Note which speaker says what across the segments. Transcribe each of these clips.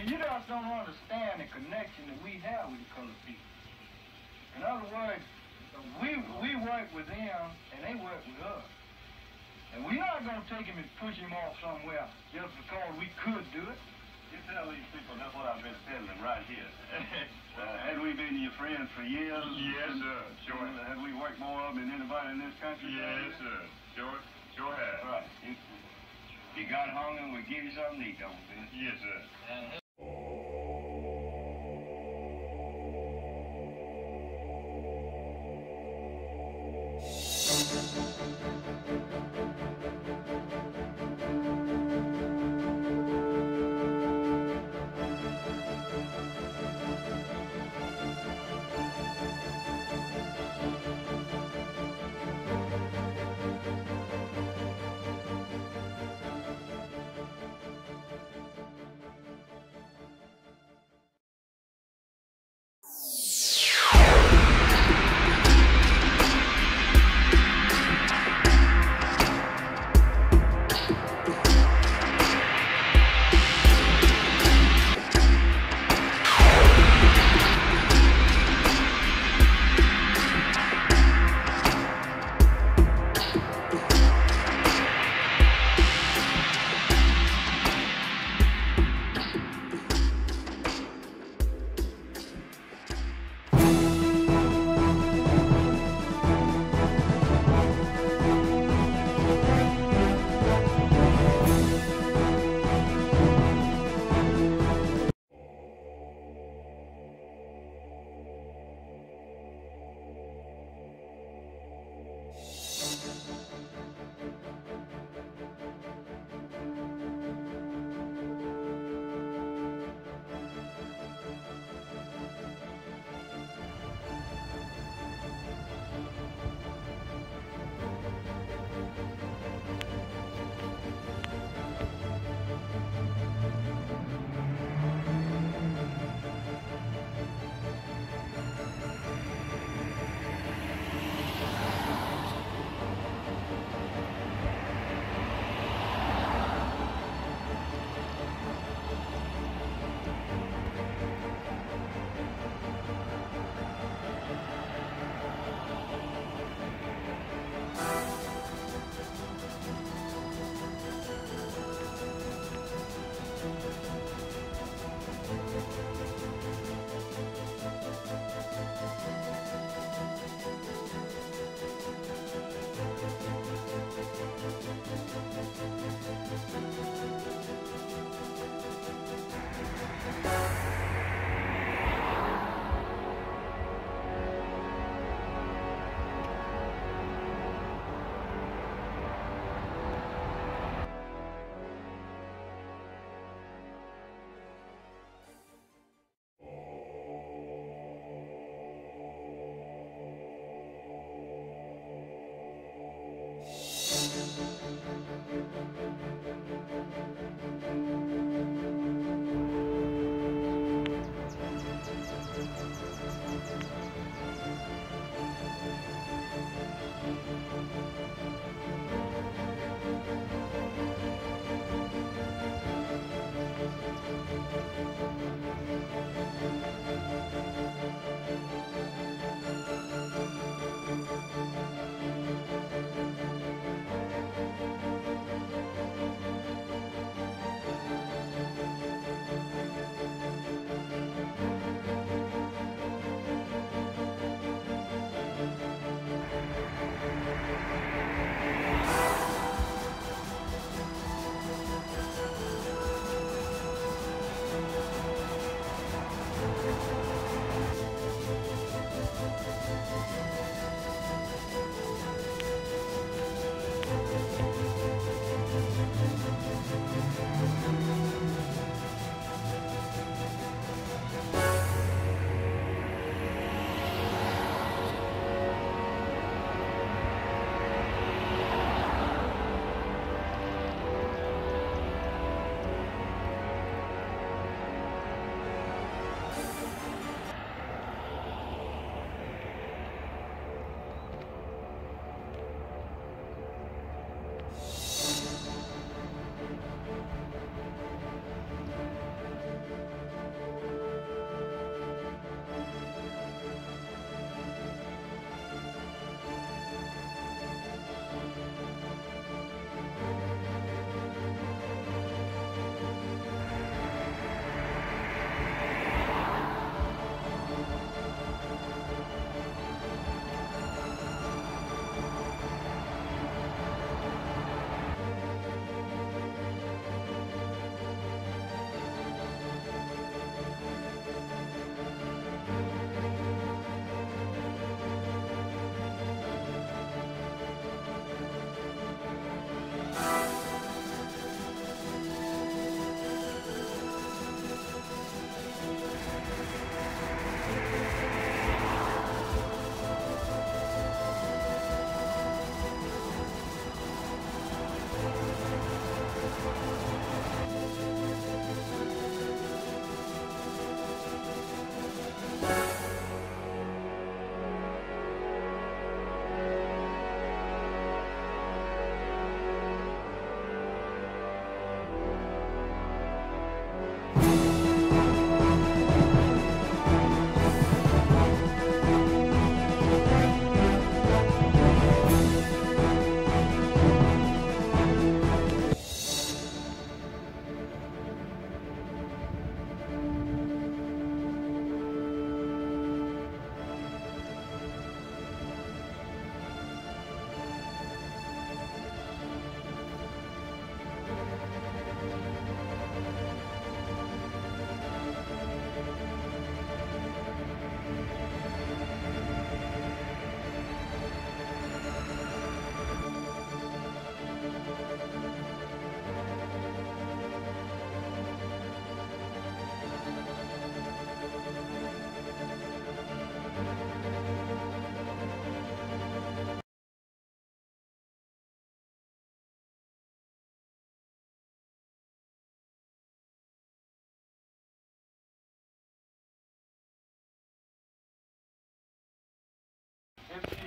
Speaker 1: you just don't understand the connection that we have with the colored people. In other words, we work with them and they work with us. And we're not going to take him and push him off somewhere just because we could do it.
Speaker 2: You tell these people that's what I've been telling them right here. Had we been your friends for years?
Speaker 3: Yes, sir. Sure.
Speaker 2: Had we worked more of them than anybody in this country?
Speaker 3: Yes, sir. Sure have.
Speaker 2: Right. You got hungry, we'll give you something to eat, don't we?
Speaker 3: Yes, sir.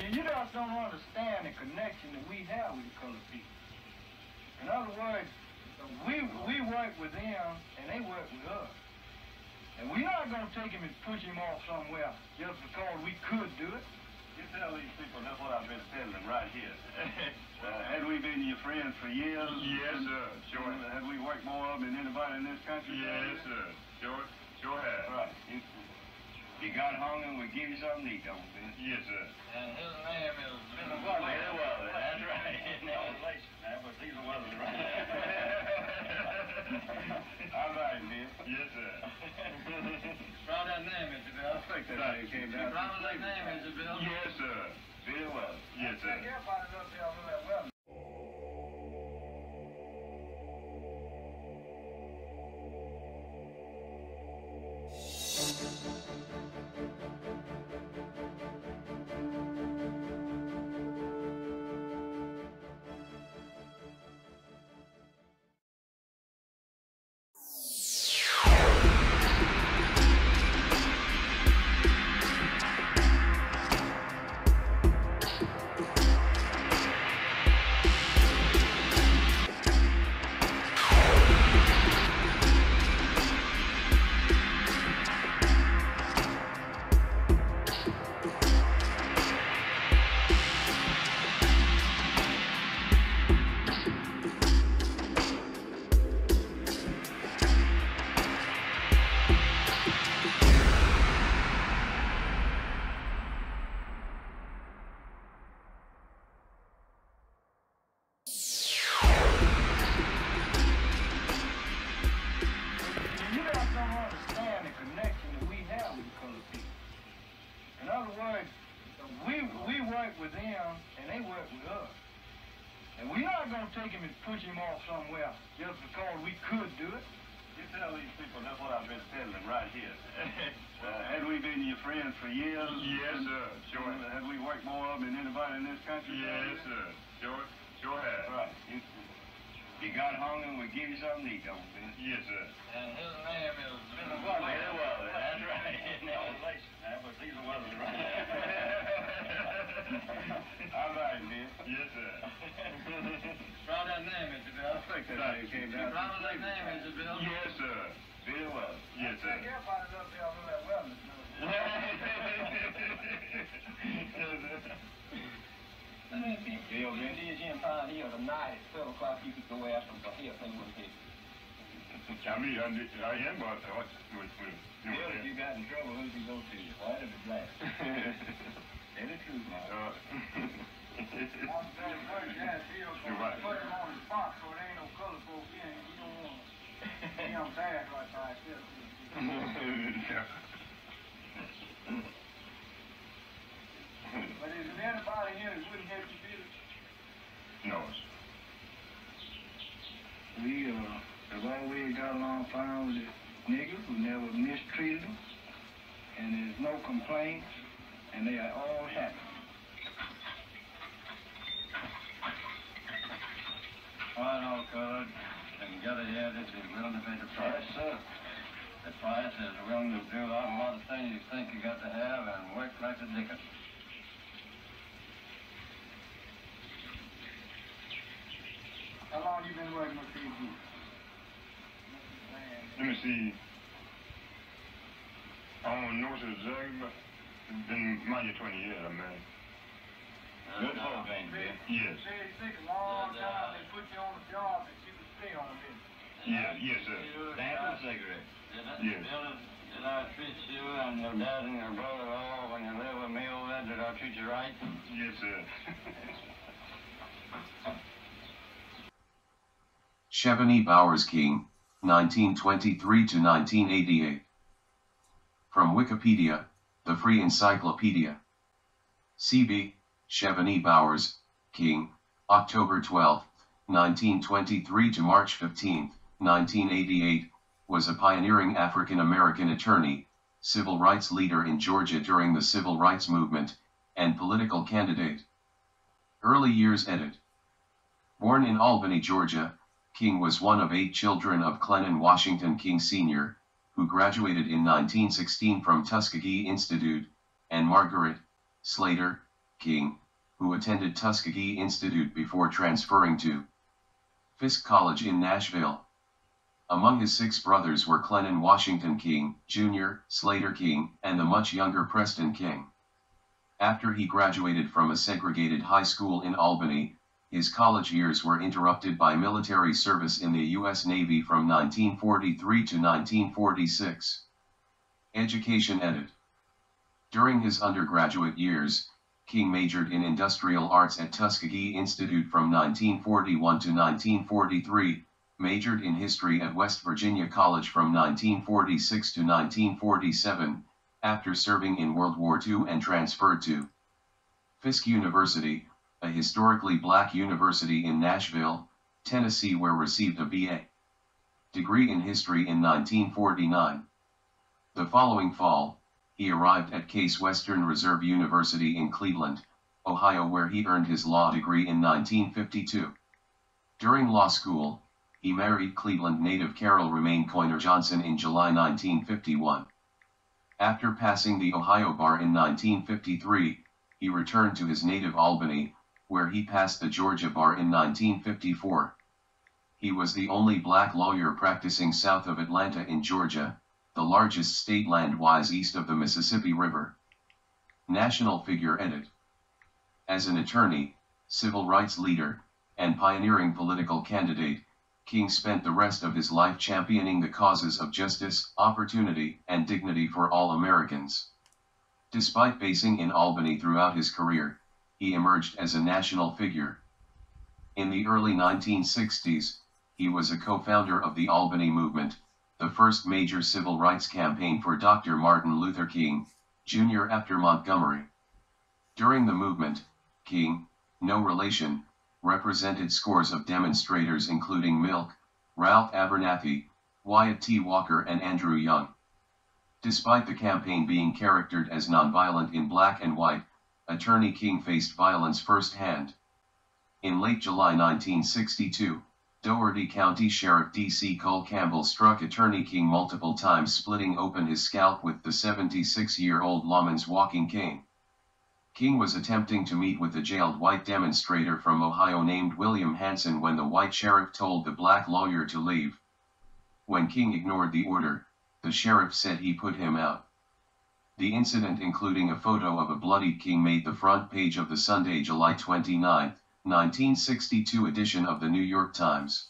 Speaker 1: You just don't understand the connection that we have with the colored people. In other words, we work with them and they work with us. And we're not going to take him and push him off somewhere just because we could do it.
Speaker 2: You tell these people that's what I've been telling them right here. Had we been your friends for years?
Speaker 3: Yes, sir. Sure.
Speaker 2: Had we worked more of them than anybody in this country?
Speaker 3: Yes, sir. Sure have.
Speaker 2: Right. You got hungry, we give you something to eat, don't we?
Speaker 3: Yes, sir.
Speaker 4: And his name is...
Speaker 2: That's right. Now, but these are others, right? All right, man.
Speaker 3: Yes, sir.
Speaker 4: Proud of that name, Mr. Bill.
Speaker 2: I think that's how you came down.
Speaker 4: Proud of that name, Mr. Bill.
Speaker 3: Yes, sir.
Speaker 2: Very well.
Speaker 3: Yes, sir.
Speaker 1: Everybody up there on that well. With them and they work with us. And we're not going to take him and push him off somewhere just because we could do it.
Speaker 2: You tell these people that's what I've been telling them right here. Had we been your friends for years?
Speaker 3: Yes, sir. Sure.
Speaker 2: Had we worked more of them than anybody in this country?
Speaker 3: Yes, sir. Sure have.
Speaker 2: Right. You got hungry, we give you something to eat, don't we?
Speaker 3: Yes, sir.
Speaker 4: And his name is...
Speaker 2: That's right. Now, but these are others, right? All right, man.
Speaker 3: Yes, sir.
Speaker 4: Proud of that name, Mr. Bill.
Speaker 2: I think that's how you came down.
Speaker 4: Proud of that name, Mr. Bill.
Speaker 3: Yes, sir.
Speaker 2: Very well.
Speaker 3: Yes, sir.
Speaker 1: Everybody up there on that well.
Speaker 4: Bill, man, these in town here tonight at 12 o'clock, you could go ask them for help, they wouldn't hit.
Speaker 3: I mean, I am, but
Speaker 2: Bill, if you got in trouble, who'd you go to? White or the black? Tell the truth, man.
Speaker 1: I'm saying, first, yeah, Bill,
Speaker 3: You're right.
Speaker 1: put him on the spot so there ain't no color folk in. You don't want him bad right by himself. But is there anybody here that wouldn't help you, Bill?
Speaker 3: No.
Speaker 1: We have always got along fine with the niggas. We never mistreated them. And there's no complaints. And they are all happy.
Speaker 4: Fine, all colored, and Galatians is willing to pay the price.
Speaker 2: Yes, sir.
Speaker 4: The price is willing to do a lot of things you think you got to have and work like the dickens.
Speaker 1: How long you been working with these groups?
Speaker 3: Let me see. On north of Zagreb, been might 20 years, I'm married.
Speaker 2: Good program, Bill.
Speaker 3: Yes.
Speaker 1: Say it took a long time. They put you on the job that you could stay on it.
Speaker 3: Yes, sir.
Speaker 2: Stand for a cigarette.
Speaker 3: Yes.
Speaker 4: Did I treat you and your dad and your brother all when you lived with me over there? Did I treat you right?
Speaker 3: Yes, sir.
Speaker 5: Shebani Bowers King, 1923 to 1988. From Wikipedia, the Free Encyclopedia. C.B. Shebani Bowers, King, October 12, 1923 to March 15, 1988, was a pioneering African-American attorney, civil rights leader in Georgia during the civil rights movement, and political candidate. Early years edit. Born in Albany, Georgia, King was one of 8 children of Clennon Washington King Sr., who graduated in 1916 from Tuskegee Institute, and Margaret Slater, King, who attended Tuskegee Institute before transferring to Fisk College in Nashville. Among his 6 brothers were Clennon Washington King, Jr., Slater King, and the much younger Preston King. After he graduated from a segregated high school in Albany, his college years were interrupted by military service in the U.S. Navy from 1943 to 1946. Education edit. During his undergraduate years, King majored in industrial arts at Tuskegee Institute from 1941 to 1943, majored in history at West Virginia College from 1946 to 1947, after serving in World War II, and transferred to Fisk University, a historically black university in Nashville, Tennessee, where received a B.A. degree in history in 1949. The following fall, he arrived at Case Western Reserve University in Cleveland, Ohio, where he earned his law degree in 1952. During law school, he married Cleveland native Carol Romaine Coiner Johnson in July 1951. After passing the Ohio bar in 1953, he returned to his native Albany, where he passed the Georgia bar in 1954. He was the only black lawyer practicing south of Atlanta in Georgia, the largest state land-wise east of the Mississippi River. National figure edit. As an attorney, civil rights leader, and pioneering political candidate, King spent the rest of his life championing the causes of justice, opportunity, and dignity for all Americans. Despite basing in Albany throughout his career, he emerged as a national figure. In the early 1960s, he was a co-founder of the Albany movement, the first major civil rights campaign for Dr. Martin Luther King, Jr. after Montgomery. During the movement, King, no relation, represented scores of demonstrators including Milk, Ralph Abernathy, Wyatt T. Walker, and Andrew Young. Despite the campaign being characterized as nonviolent in black and white, Attorney King faced violence firsthand. In late July 1962, Dougherty County Sheriff D.C. Cole Campbell struck Attorney King multiple times, splitting open his scalp with the 76-year-old lawman's walking cane. King was attempting to meet with a jailed white demonstrator from Ohio named William Hanson when the white sheriff told the black lawyer to leave. When King ignored the order, the sheriff said he put him out. The incident, including a photo of a bloodied King, made the front page of the Sunday, July 29, 1962 edition of the New York Times.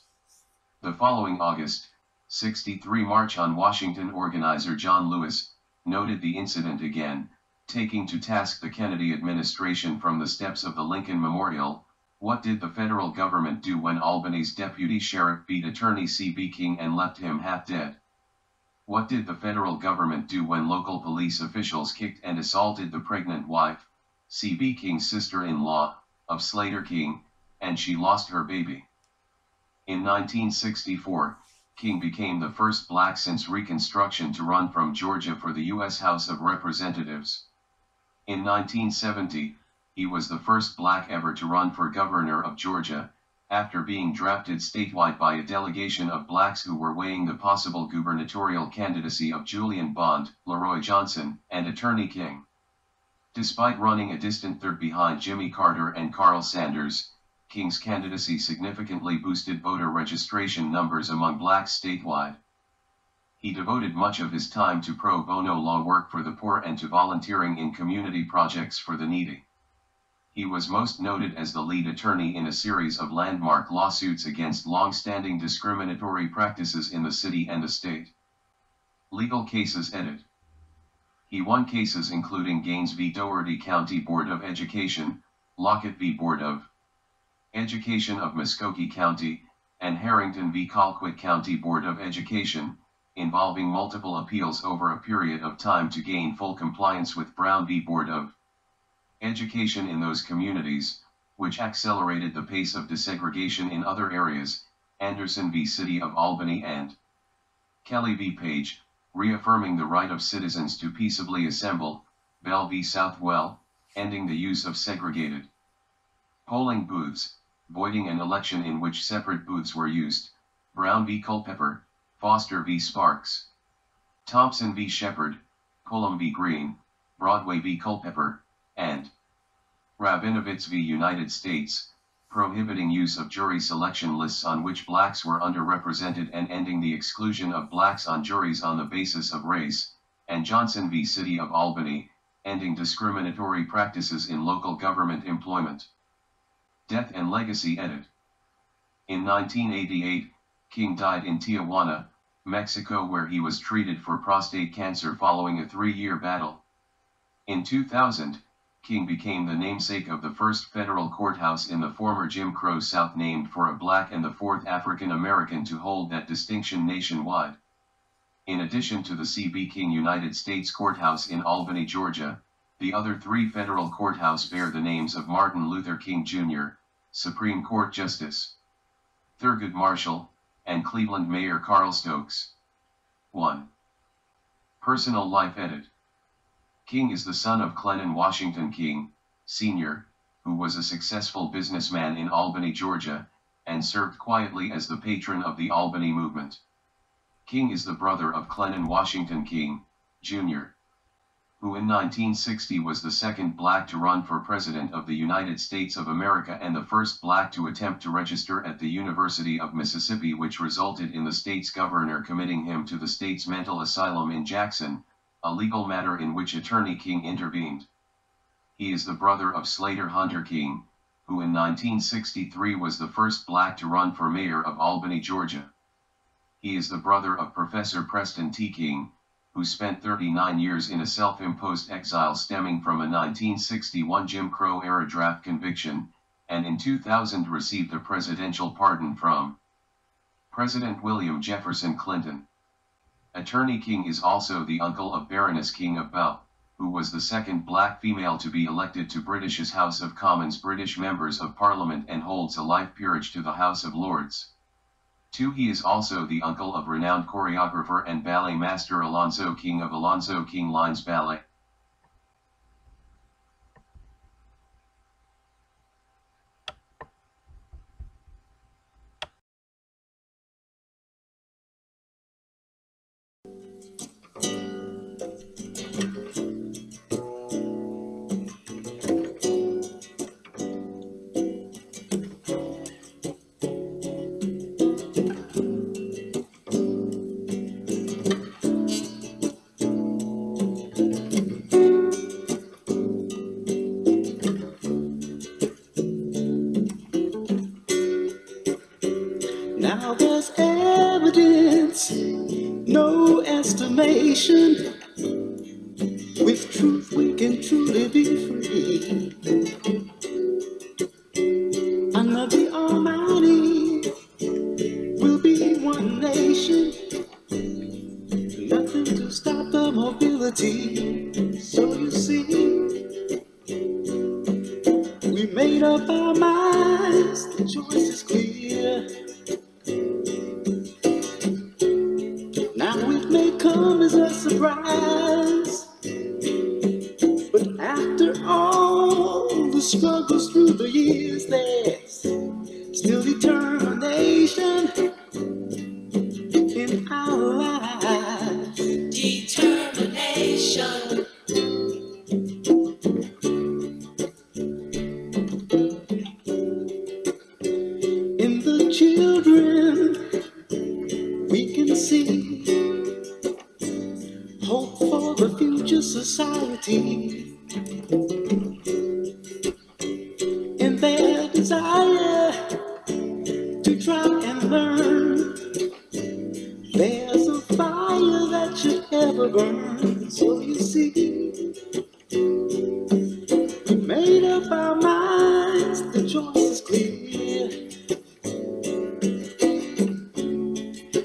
Speaker 5: The following August 63 March on Washington organizer John Lewis noted the incident again, taking to task the Kennedy administration from the steps of the Lincoln Memorial. What did the federal government do when Albany's deputy sheriff beat Attorney C.B. King and left him half dead? What did the federal government do when local police officials kicked and assaulted the pregnant wife, C.B. King's sister-in-law, of Slater King, and she lost her baby? In 1964, King became the first black since Reconstruction to run from Georgia for the U.S. House of Representatives. In 1970, he was the first black ever to run for governor of Georgia, after being drafted statewide by a delegation of blacks who were weighing the possible gubernatorial candidacy of Julian Bond, Leroy Johnson, and Attorney King. Despite running a distant third behind Jimmy Carter and Carl Sanders, King's candidacy significantly boosted voter registration numbers among blacks statewide. He devoted much of his time to pro bono law work for the poor and to volunteering in community projects for the needy. He was most noted as the lead attorney in a series of landmark lawsuits against long-standing discriminatory practices in the city and the state. Legal cases edit. He won cases including Gaines v. Dougherty County Board of Education, Lockett v. Board of Education of Muskogee County, and Harrington v. Colquitt County Board of Education, involving multiple appeals over a period of time to gain full compliance with Brown v. Board of Education in those communities, which accelerated the pace of desegregation in other areas, Anderson v. City of Albany and Kelly v. Page, reaffirming the right of citizens to peaceably assemble, Bell v. Southwell, ending the use of segregated polling booths, voiding an election in which separate booths were used, Brown v. Culpeper, Foster v. Sparks, Thompson v. Shepard, Pullum v. Green, Broadway v. Culpeper, and Rabinowitz v. United States, prohibiting use of jury selection lists on which blacks were underrepresented and ending the exclusion of blacks on juries on the basis of race, and Johnson v. City of Albany, ending discriminatory practices in local government employment. Death and Legacy edit. In 1988, King died in Tijuana, Mexico, where he was treated for prostate cancer following a 3-year battle. In 2000, King became the namesake of the first federal courthouse in the former Jim Crow South, named for a black and the fourth African American to hold that distinction nationwide. In addition to the C.B. King United States Courthouse in Albany, Georgia, the other 3 federal courthouses bear the names of Martin Luther King Jr., Supreme Court Justice Thurgood Marshall, and Cleveland Mayor Carl Stokes. 1. Personal life edit. King is the son of Clennon Washington King, Sr., who was a successful businessman in Albany, Georgia, and served quietly as the patron of the Albany movement. King is the brother of Clennon Washington King, Jr., who in 1960 was the second black to run for President of the United States of America and the first black to attempt to register at the University of Mississippi, which resulted in the state's governor committing him to the state's mental asylum in Jackson, a legal matter in which Attorney King intervened. He is the brother of Slater Hunter King, who in 1963 was the first black to run for mayor of Albany, Georgia. He is the brother of Professor Preston T. King, who spent 39 years in a self-imposed exile stemming from a 1961 Jim Crow-era draft conviction, and in 2000 received a presidential pardon from President William Jefferson Clinton. Attorney King is also the uncle of Baroness King of Bow, who was the second black female to be elected to British's House of Commons British Members of Parliament and holds a life peerage to the House of Lords. 2. He is also the uncle of renowned choreographer and ballet master Alonzo King of Alonzo King Lines Ballet.
Speaker 6: Now there's evidence, no estimation. With truth we can truly be free. Under the Almighty we'll be one nation. Nothing to stop the mobility. So you see, we made up our minds, the choice is clear. Now it may come as a surprise, but after all the struggles through the years, there's still determination in our lives. Determination. In the children we can see hope for the future society. In their desire to try and learn, there's a fire that should ever burn. So you see, we made up our minds, the choice is clear.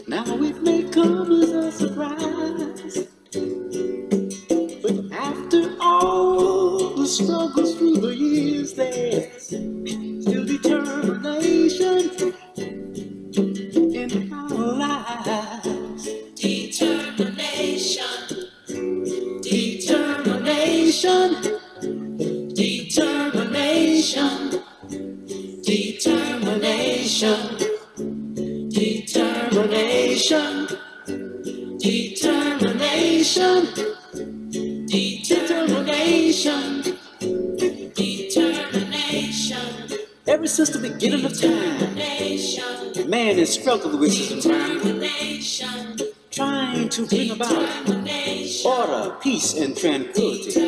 Speaker 6: Now it may come as a surprise, but after all the struggles through the years, there's still determination in our lives. Determination. Determination. Determination. Determination. Determination. Determination. Determination. Determination. since the beginning of time, man has struggled with his environment, trying to bring about order, peace, and tranquility.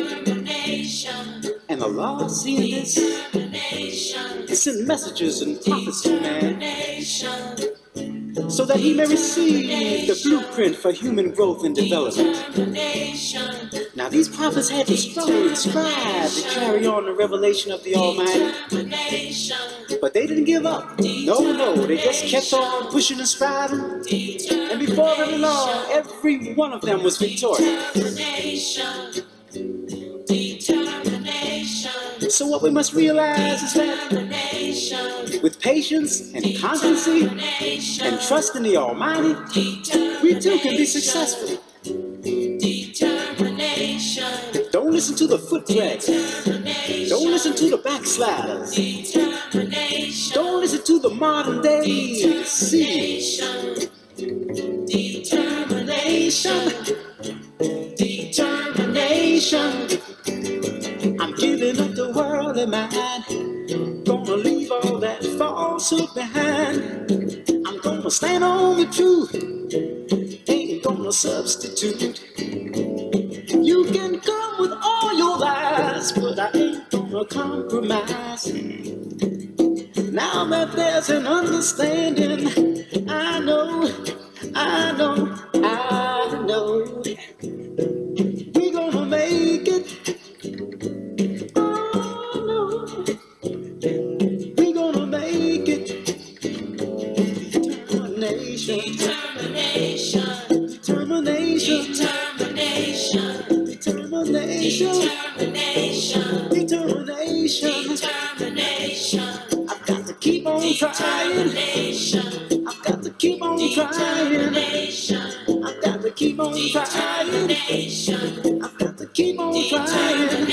Speaker 6: And the Lord, seeing this, He sent messages and prophets to man, so that he may receive the blueprint for human growth and development. Now these prophets had to struggle and strive to carry on the revelation of the Almighty, but they didn't give up. No, they just kept on pushing and striving, and before very long, every one of them was victorious. So what we must realize is that with patience and constancy and trust in the Almighty, we too can be successful. Don't listen to the foot draggers. Don't listen to the backsliders. Don't listen to the modern day deceivers. Determination. I'm giving up the world of mine. Gonna leave all that falsehood behind. I'm gonna stand on the truth. Ain't gonna substitute. You can come with all your lies, but I ain't gonna compromise. Now that there's an understanding, I know. We're gonna make it. Oh no, we're gonna make it. Determination. I've got to keep on trying. I've got to keep on trying. I've got to keep on trying. I've got to keep on trying.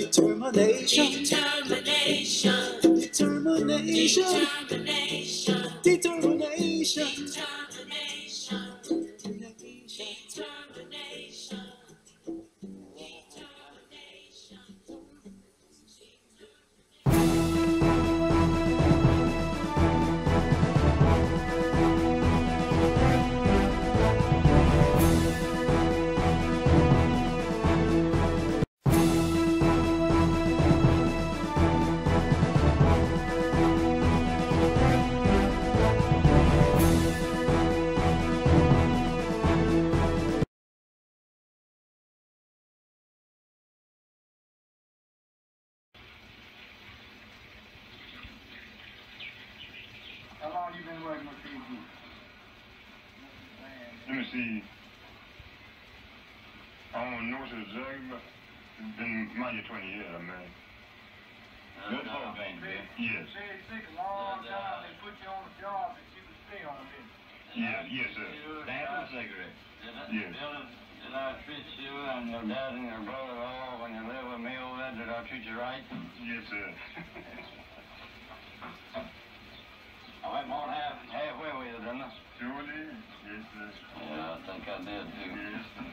Speaker 6: Determination.
Speaker 1: How long you been working with these groups?
Speaker 3: Let me see. On north of Zug, it's been mighty 20 years, man.
Speaker 2: Good folk, ain't it?
Speaker 3: Yes.
Speaker 1: Say it took a long time. They put you on the job that you could stay on it.
Speaker 3: Yes, sir.
Speaker 2: Stand for a cigarette.
Speaker 3: Yes.
Speaker 4: Did I treat you and your dad and your brother all when you live with me over there? Did I treat you right?
Speaker 3: Yes, sir.
Speaker 4: I went more than halfway with you, didn't I?
Speaker 3: Sure did. Yes, sir.
Speaker 4: Yeah, I think I did too.
Speaker 3: Yes, sir.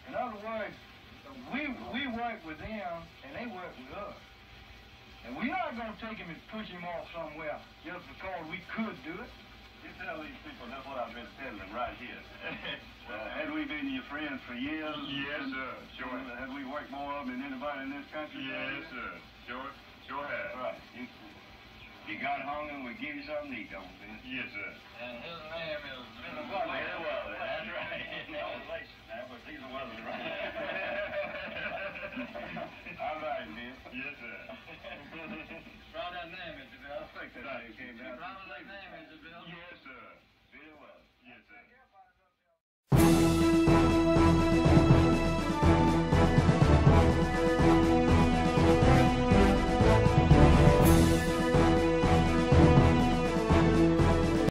Speaker 1: In other words, we work with them and they work with us. And we're not going to take him and push him off somewhere just because we could do it.
Speaker 2: You tell these people that's what I've been telling them right here. Had we been your friends for years?
Speaker 3: Yes, sir. Sure.
Speaker 2: Had we worked more of them than anybody in this country?
Speaker 3: Yes, sir. Sure have.
Speaker 2: Right. You got hungry, we give you something to eat, don't we?
Speaker 3: Yes, sir.
Speaker 4: And his name is...
Speaker 2: What the hell